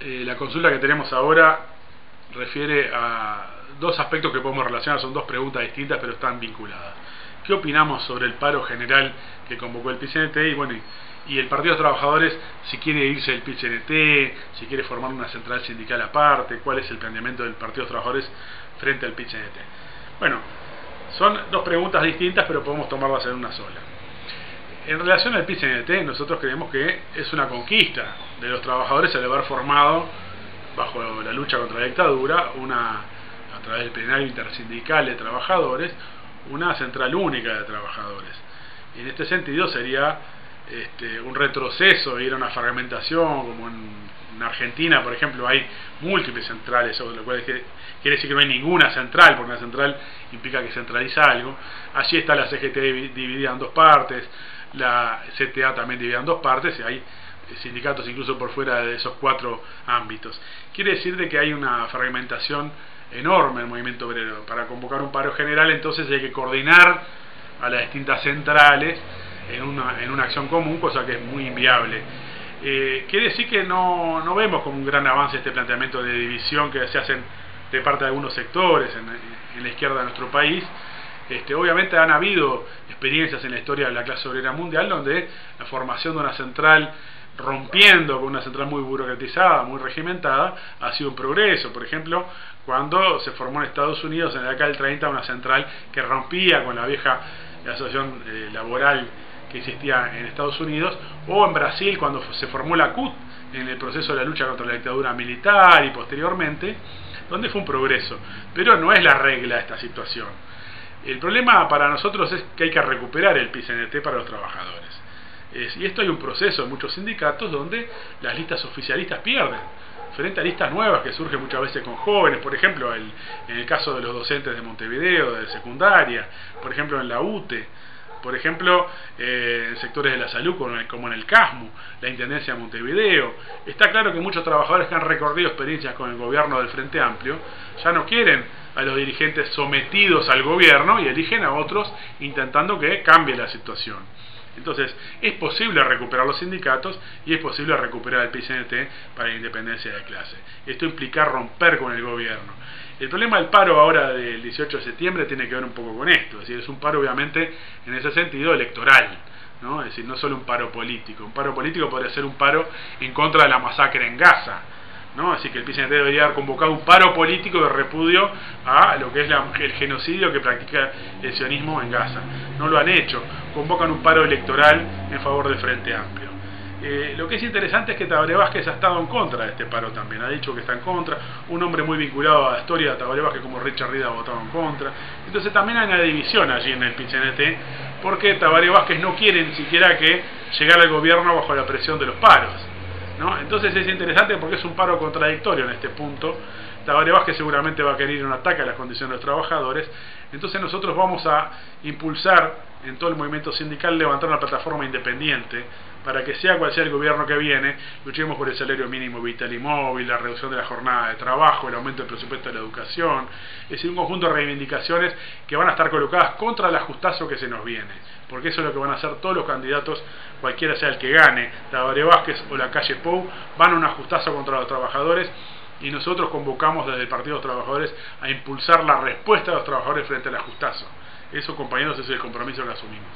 La consulta que tenemos ahora refiere a dos aspectos que podemos relacionar, son dos preguntas distintas pero están vinculadas. ¿Qué opinamos sobre el paro general que convocó el PIT-CNT? Y el Partido de los Trabajadores, si quiere irse del PIT-CNT, si quiere formar una central sindical aparte, cuál es el planteamiento del Partido de los Trabajadores frente al PIT-CNT. Bueno, son dos preguntas distintas pero podemos tomarlas en una sola. En relación al PIT-CNT, nosotros creemos que es una conquista de los trabajadores el haber formado, bajo la lucha contra la dictadura, a través del plenario intersindical de trabajadores, una central única de trabajadores. Y en este sentido sería un retroceso, ir a una fragmentación, como en Argentina, por ejemplo, hay múltiples centrales, lo cual quiere decir que no hay ninguna central, porque una central implica que centraliza algo. Allí está la CGT dividida en dos partes, la CTA también dividida en dos partes, y hay sindicatos incluso por fuera de esos cuatro ámbitos. Quiere decir de que hay una fragmentación enorme en el movimiento obrero. Para convocar un paro general, entonces hay que coordinar a las distintas centrales en una acción común, cosa que es muy inviable. Quiere decir que no vemos como un gran avance este planteamiento de división que se hacen de parte de algunos sectores en la izquierda de nuestro país. Obviamente han habido experiencias en la historia de la clase obrera mundial donde la formación de una central, rompiendo con una central muy burocratizada, muy regimentada, ha sido un progreso. Por ejemplo, cuando se formó en Estados Unidos en la década del 30 una central que rompía con la vieja asociación laboral que existía en Estados Unidos, o en Brasil cuando se formó la CUT en el proceso de la lucha contra la dictadura militar y posteriormente, donde fue un progreso. Pero no es la regla esta situación. El problema para nosotros es que hay que recuperar el PIT-CNT para los trabajadores. Y esto hay un proceso en muchos sindicatos donde las listas oficialistas pierden frente a listas nuevas que surgen muchas veces con jóvenes, por ejemplo en el caso de los docentes de Montevideo, de secundaria, por ejemplo en la UTE, por ejemplo en sectores de la salud como en el CASMU, la Intendencia de Montevideo. Está claro que muchos trabajadores que han recorrido experiencias con el gobierno del Frente Amplio ya no quieren a los dirigentes sometidos al gobierno y eligen a otros intentando que cambie la situación. Entonces, es posible recuperar los sindicatos y es posible recuperar el PIT-CNT para la independencia de clase. Esto implica romper con el gobierno. El problema del paro ahora del 18 de septiembre tiene que ver un poco con esto, es decir, es un paro obviamente en ese sentido electoral, ¿no? Es decir, no solo un paro político. Un paro político podría ser un paro en contra de la masacre en Gaza, ¿no? Así que el PIT-CNT debería haber convocado un paro político de repudio a lo que es el genocidio que practica el sionismo en Gaza. No lo han hecho, convocan un paro electoral en favor del Frente Amplio. Lo que es interesante es que Tabaré Vázquez ha estado en contra de este paro también, ha dicho que está en contra. Un hombre muy vinculado a la historia de Tabaré Vázquez como Richard Reed ha votado en contra. Entonces también hay una división allí en el PIT-CNT, porque Tabaré Vázquez no quiere ni siquiera que llegara al gobierno bajo la presión de los paros, ¿no? Entonces es interesante porque es un paro contradictorio en este punto. Tabaré Vázquez seguramente va a querer ir a un ataque a las condiciones de los trabajadores. Entonces nosotros vamos a impulsar en todo el movimiento sindical levantar una plataforma independiente para que sea cual sea el gobierno que viene, luchemos por el salario mínimo vital y móvil, la reducción de la jornada de trabajo, el aumento del presupuesto de la educación, es decir, un conjunto de reivindicaciones que van a estar colocadas contra el ajustazo que se nos viene, porque eso es lo que van a hacer todos los candidatos, cualquiera sea el que gane, Tabaré Vázquez o la calle Pou, van a un ajustazo contra los trabajadores. Y nosotros convocamos desde el Partido de los Trabajadores a impulsar la respuesta de los trabajadores frente al ajustazo. Eso, compañeros, es el compromiso que asumimos.